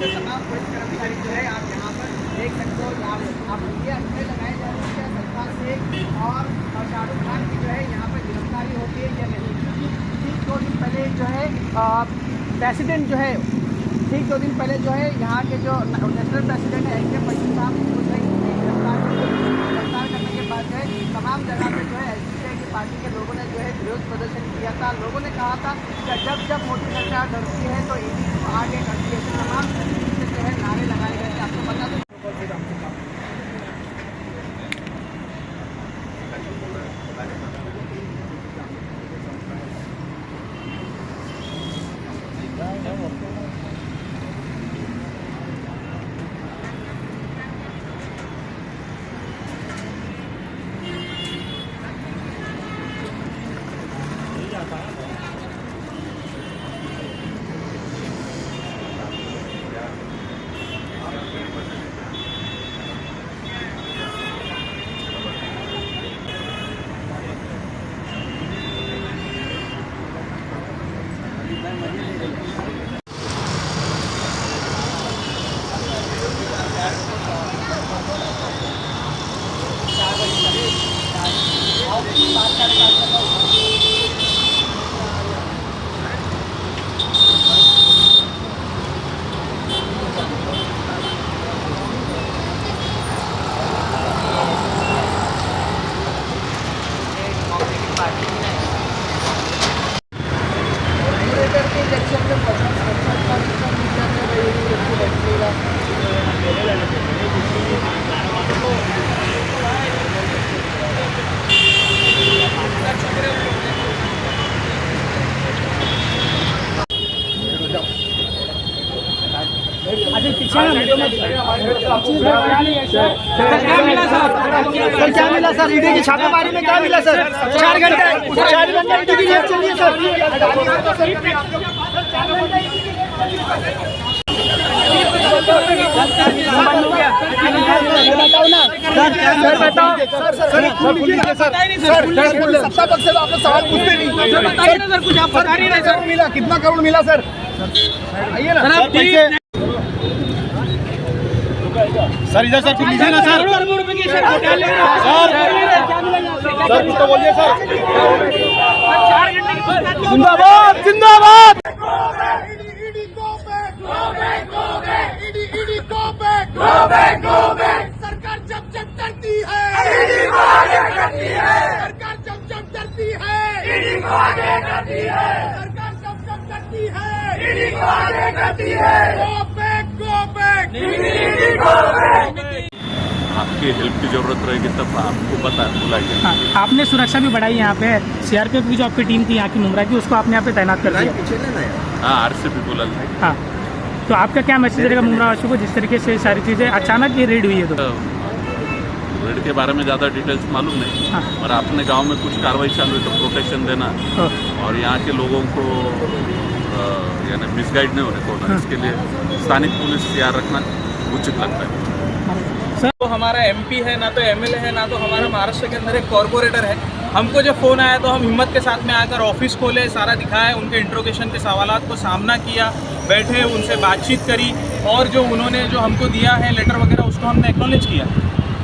जो तमाम पुलिस कर्मचारी जो है आप यहाँ पर देख सकते हो। आप ये अच्छे लगाए जा रहे हैं सरकार से और शाहरुख खान की जो है यहाँ पर गिरफ्तारी होती है या नहीं, क्योंकि ठीक 2 दिन पहले जो है प्रेसिडेंट जो है ठीक 2 दिन पहले जो है यहाँ के जो नेशनल प्रेसिडेंट है AK पटेल साहब गिरफ्तार करने के बाद जो है तमाम जगह पे जो है SDPI की पार्टी के लोगों ने जो है विरोध प्रदर्शन किया था। लोगों ने कहा था कि जब मोदी सरकार डरती है तो ईडी आगे करती है, तमाम तरीके से जो है नारे लगाए गए थे। आपको बता दें क्या मिला सर? ईडी की छापेमारी में क्या मिला सर? 4 घंटे ईडी की जेल चलिए सर। बताओ ना सर, बताओ सत्ता पक्ष से आप लोग सवाल पूछते नहीं सर, कुछ आप बता नहीं रहे सर। मिला कितना करोड़ मिला सर? आइए ना सर, इधर सर कुछ लीजिए ना सर। सर कुछ तो बोलिए सर। जिंदाबाद जिंदाबाद। सरकार जब डरती है सरकार जब डरती है सरकार जब डरती है गो बैक। आपकी हेल्प की जरूरत रहेगी तब आपको बुलाइए। हाँ, आपने सुरक्षा भी बढ़ाई यहाँ पे। CRPF की जो आपकी टीम थी यहाँ की मुमरा की, उसको आपने यहाँ पे तैनात कर दिया। हाँ, RCP बुला लिया। हाँ, तो आपका क्या मैसेज रहेगा मुमरा वासियों को, जिस तरीके से सारी चीज़ें अचानक ये रेड हुई है? तो रेड के बारे में ज़्यादा डिटेल्स मालूम नहीं। हाँ। और अपने गांव में कुछ कार्रवाई चालू है तो प्रोटेक्शन देना और यहाँ के लोगों को यानी मिसगाइड नहीं होने को, इसके लिए स्थानिक पुलिस तैयार रखना उचित लगता है। तो हमारा MP है ना, तो MLA है ना, तो हमारा महाराष्ट्र के अंदर एक कॉर्पोरेटर है। हमको जब फ़ोन आया तो हम हिम्मत के साथ में आकर ऑफिस खोले, सारा दिखाया, उनके इंट्रोगेशन के सवालात को सामना किया, बैठे उनसे बातचीत करी और जो उन्होंने जो हमको दिया है लेटर वगैरह उसको हमने एक्नॉलेज किया।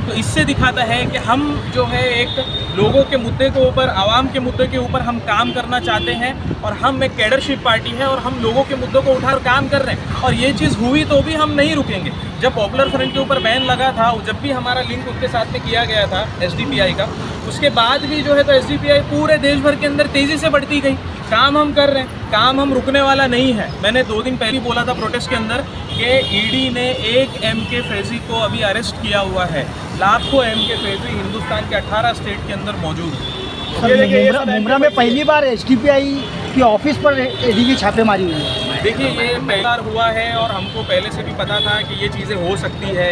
तो इससे दिखाता है कि हम जो है एक लोगों के मुद्दे के ऊपर, आवाम के मुद्दे के ऊपर हम काम करना चाहते हैं और हम एक कैडरशिप पार्टी है और हम लोगों के मुद्दों को उठाकर काम कर रहे हैं। और ये चीज़ हुई तो भी हम नहीं रुकेंगे। जब पॉपुलर फ्रंट के ऊपर बैन लगा था, जब भी हमारा लिंक उनके साथ में किया गया था SDPI का, उसके बाद भी जो है तो SDPI पूरे देश भर के अंदर तेज़ी से बढ़ती गई। काम हम कर रहे हैं, काम हम रुकने वाला नहीं है। मैंने 2 दिन पहले बोला था प्रोटेस्ट के अंदर कि ईडी ने एक MK फैज़ी को अभी अरेस्ट किया हुआ है। लाखों MK फैज़ी हिंदुस्तान के 18 स्टेट के अंदर मौजूद है। मुमरा में पहली बार SDPI की ऑफिस पर ईडी की छापेमारी हुई है। देखिए, ये पहली बार हुआ है और हमको पहले से भी पता था कि ये चीज़ें हो सकती है,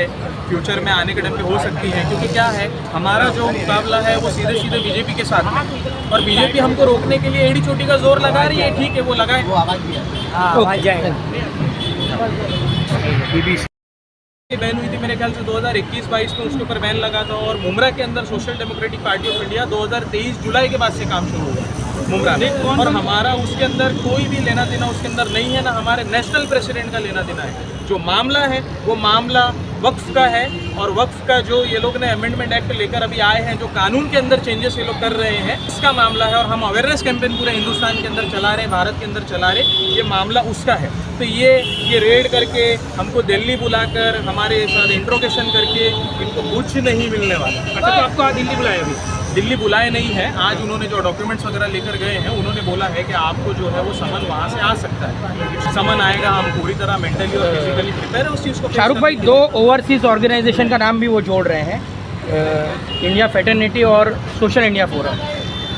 फ्यूचर में आने के टाइम पे हो सकती है। क्योंकि क्या है, हमारा जो मुकाबला है वो सीधे सीधे BJP के साथ है और BJP हमको रोकने के लिए एड़ी चोटी का जोर लगा रही है। ठीक है, वो लगाए। बैन हुई थी मेरे ख्याल से 2021-22 में, उसके ऊपर बैन लगा था। और मुमरा के अंदर social democratic party of India 2023 जुलाई के बाद से काम शुरू हुआ। मुमरा ने, और हमारा उसके अंदर कोई भी लेना देना उसके अंदर नहीं है, ना हमारे नेशनल प्रेसिडेंट का लेना देना है। जो मामला है वो मामला वक्फ का है, और वक्फ का जो ये लोग ने अमेंडमेंट एक्ट लेकर अभी आए हैं, जो कानून के अंदर चेंजेस ये लोग कर रहे हैं, इसका मामला है। और हम अवेयरनेस कैंपेन पूरे हिंदुस्तान के अंदर चला रहे हैं, भारत के अंदर चला रहे, ये मामला उसका है। तो ये रेड करके हमको दिल्ली बुलाकर हमारे साथ इंट्रोगेशन करके इनको कुछ नहीं मिलने वाला। अच्छा, तो आपको आज दिल्ली बुलाया अभी? दिल्ली बुलाए नहीं है, आज उन्होंने जो डॉक्यूमेंट्स वगैरह लेकर गए हैं, उन्होंने बोला है कि आपको जो है वो समन वहाँ से आ सकता है। समन आएगा, हम पूरी तरह मेंटली और फिजिकली प्रिपेयर है उस चीज़ को। शाहरुख भाई, 2 ओवरसीज़ ऑर्गेनाइजेशन का नाम भी वो जोड़ रहे हैं, इंडिया फेटर्निटी और सोशल इंडिया फोरम,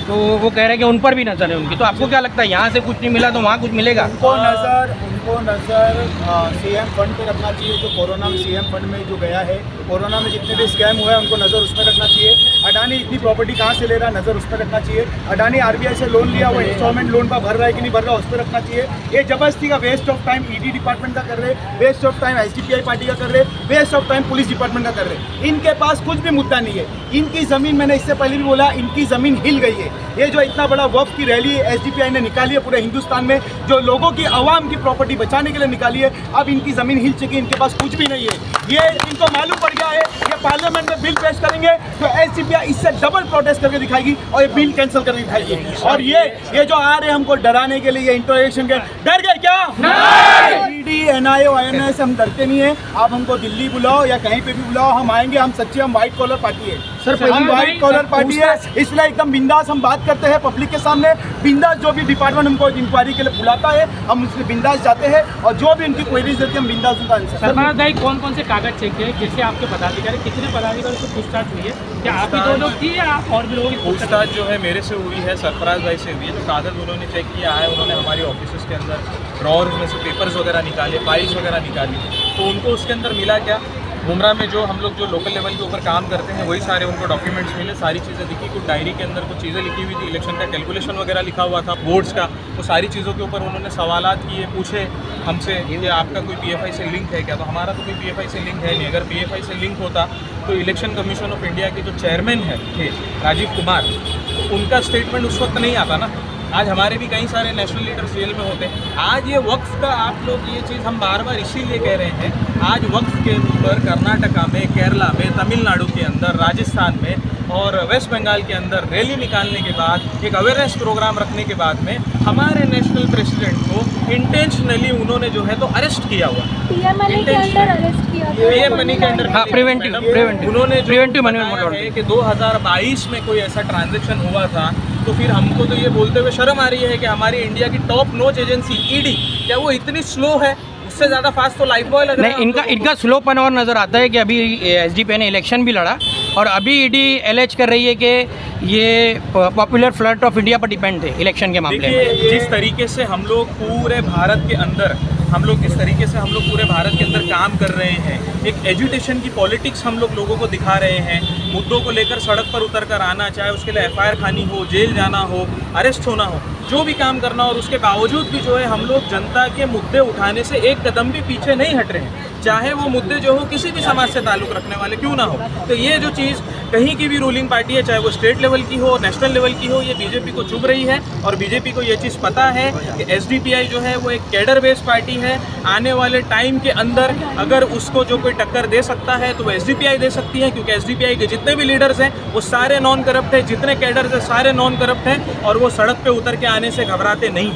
तो वो कह रहे हैं कि उन पर भी नज़र है उनकी। तो आपको क्या लगता है, यहाँ से कुछ नहीं मिला तो वहाँ कुछ मिलेगा? उनको नज़र सीएम फंड पे रखना चाहिए, जो कोरोना में सीएम फंड में जो गया है, कोरोना में जितने भी स्कैम हुए हैं उनको नज़र उस पर रखना चाहिए। अडानी इतनी प्रॉपर्टी कहाँ से ले रहा है, नज़र उस पर रखना चाहिए। अडानी आरबीआई से लोन लिया, वो इंस्टॉलमेंट लोन पर भर रहा है कि नहीं भर रहा, उस पर रखना चाहिए। ये जबरदस्ती का waste of time ED department का कर रहे, waste of time SDPI party का कर रहे, waste of time police department का कर रहे। इनके पास कुछ भी मुद्दा नहीं है। इनकी ज़मीन, मैंने इससे पहले भी बोला, इनकी ज़मीन हिल गई है। ये जो इतना बड़ा वफ़ की रैली एसडीपीआई ने निकाली है पूरे हिंदुस्तान में, जो लोगों की आवाम की प्रॉपर्टी बचाने के लिए निकाली है, अब इनकी ज़मीन हिल चुकी है, इनके पास कुछ भी नहीं है। ये इनको मालूम पड़ गया है, ये पार्लियामेंट में बिल पेश करेंगे तो एसडीपीआई इससे डबल प्रोटेस्ट करके दिखाएगी और ये बिल कैंसिल करके दिखाएगी। और ये जो आ रहे हैं हमको डराने के लिए, ये इंटरोगेशन के, डर गए क्या? ईडी, एनआईए, आईएनएस से हम डरते नहीं है। आप हमको दिल्ली बुलाओ या कहीं पे भी बुलाओ, हम आएंगे। हम सच्चे, हम व्हाइट कॉलर पार्टी है सर, पहली व्हाइट कॉलर पार्टी है, इसलिए एकदम बिंदास हम बात करते हैं पब्लिक के सामने। बिंदास जो भी डिपार्टमेंट हमको इंक्वायरी के लिए बुलाता है, हम उससे बिंदास जाते हैं, और जो भी उनकी क्वेरीज देते हैं हम बिंदास उनका आंसर। सरफराज भाई, कौन कौन से कागज चेक किए, जैसे आपके पदाधिकारी, कितने पदाधिकारी से पूछताछ हुई है? क्या आप ही 2 लोग थी या आप और भी लोगों की पूछताछ जो है मेरे से हुई है, सरफराज भाई से हुई है। जो कागज़ उन्होंने चेक किया है, उन्होंने हमारी ऑफिस के अंदर ड्रॉर्स में से पेपर्स वगैरह निकाले, फाइल्स वगैरह निकाली, तो उनको उसके अंदर मिला क्या, मुमरा में जो हम लोग जो लोकल लेवल के ऊपर काम करते हैं वही सारे उनको डॉक्यूमेंट्स मिले, सारी चीज़ें दिखी। कुछ डायरी के अंदर कुछ चीज़ें लिखी हुई थी, इलेक्शन का कैलकुलेशन वगैरह लिखा हुआ था, वोट्स का, वो सारी चीज़ों के ऊपर उन्होंने सवालात किए, पूछे हमसे कि आपका कोई पीएफआई से लिंक है क्या? तो हमारा तो कोई पीएफआई से लिंक है नहीं। अगर पीएफआई से लिंक होता तो इलेक्शन कमीशन ऑफ इंडिया के जो चेयरमैन है थे राजीव कुमार, तो उनका स्टेटमेंट उस वक्त नहीं आता ना। आज हमारे भी कई सारे नेशनल लीडर्स जेल में होते हैं। आज ये वक्फ का, आप लोग ये चीज़ हम बार बार इसीलिए कह रहे हैं, आज वक्फ के ऊपर कर्नाटका में, केरला में, तमिलनाडु के अंदर, राजस्थान में और वेस्ट बंगाल के अंदर रैली निकालने के बाद, एक अवेयरनेस प्रोग्राम रखने के बाद में हमारे नेशनल प्रेसिडेंट को इंटेंशनली उन्होंने जो है तो अरेस्ट किया हुआ, पीएम मनी के अंदर अरेस्ट किया, पीएम मनी के अंदर, हाँ, प्रिवेंटिव उन्होंने प्रिवेंटिव मनी है कि 2022 में कोई ऐसा ट्रांजैक्शन हुआ था। तो फिर हमको तो ये बोलते हुए शर्म आ रही है कि हमारी इंडिया की टॉप नॉच एजेंसी ईडी, क्या वो इतनी स्लो है? उससे ज़्यादा फास्ट तो लाइफ बॉय लग रहा है। नहीं, इनका स्लोपन और नज़र आता है कि अभी एसडीपीआई ने इलेक्शन भी लड़ा और अभी ईडी एलएच कर रही है कि ये पॉपुलर फ्रंट ऑफ इंडिया पर डिपेंड थे इलेक्शन के मामले में। जिस तरीके से हम लोग पूरे भारत के अंदर पूरे भारत के अंदर काम कर रहे हैं, एक एजुटेशन की पॉलिटिक्स हम लोगों को दिखा रहे हैं, मुद्दों को लेकर सड़क पर उतर कर आना, चाहे उसके लिए एफआईआर खानी हो, जेल जाना हो, अरेस्ट होना हो, जो भी काम करना हो, और उसके बावजूद भी जो है हम लोग जनता के मुद्दे उठाने से एक कदम भी पीछे नहीं हट रहे हैं, चाहे वो मुद्दे जो हो किसी भी समाज से ताल्लुक़ रखने वाले क्यों ना हो। तो ये जो चीज़ कहीं की भी रूलिंग पार्टी है, चाहे वो स्टेट लेवल की हो, नेशनल लेवल की हो, ये बीजेपी को चुभ रही है। और बीजेपी को ये चीज़ पता है कि एसडीपीआई जो है वो एक कैडर बेस्ड पार्टी है। आने वाले टाइम के अंदर अगर उसको जो कोई टक्कर दे सकता है तो वो एसडीपीआई दे सकती है, क्योंकि एसडीपीआई के जितने भी लीडर्स हैं वो सारे नॉन करप्ट हैं, जितने कैडर्स हैं सारे नॉन करप्ट हैं, और वो सड़क पे उतर के आने से घबराते नहीं।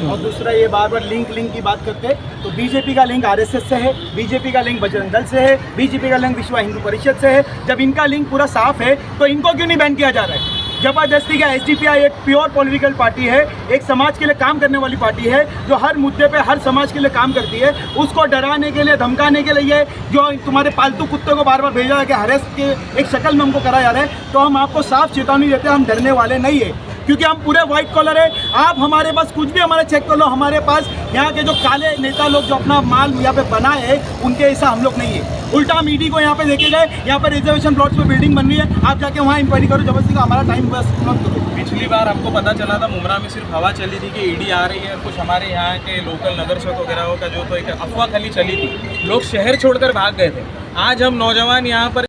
और दूसरा, ये बार बार लिंक की बात करते हैं, तो बीजेपी का लिंक आरएसएस से है, बीजेपी का लिंक बजरंग दल से है, बीजेपी का लिंक विश्व हिंदू परिषद से है। जब इनका लिंक पूरा साफ है तो इनको क्यों नहीं बैन किया जा रहा है? जबरदस्ती का एसडीपीआई एक प्योर पॉलिटिकल पार्टी है, एक समाज के लिए काम करने वाली पार्टी है, जो हर मुद्दे पे हर समाज के लिए काम करती है। उसको डराने के लिए, धमकाने के लिए जो तुम्हारे पालतू कुत्ते को बार बार भेजा है कि हरेस के एक शक्ल में हमको करा जा रहा है, तो हम आपको साफ चेतावनी देते हैं, हम डरने वाले नहीं है, क्योंकि हम पूरे व्हाइट कॉलर है। आप हमारे पास कुछ भी हमारे चेक कर लो, हमारे पास यहाँ के जो काले नेता लोग जो अपना माल यहाँ पे बनाए हैं, उनके ऐसा हम लोग नहीं है। उल्टा हम ईडी को यहाँ पे देखे गए, यहाँ पे रिजर्वेशन प्लॉट्स पे बिल्डिंग बन रही है, आप जाके वहाँ इंक्वायरी करो, जबरदस्ती का हमारा टाइम बस मत करो। पिछली बार हमको पता चला था मुमरा में सिर्फ हवा चली थी कि ईडी आ रही है, कुछ हमारे यहाँ के लोकल नगर सेवक वगैरह का जो तो एक अफवाह खली चली थी, लोग शहर छोड़कर भाग गए थे। आज हम नौजवान यहाँ पर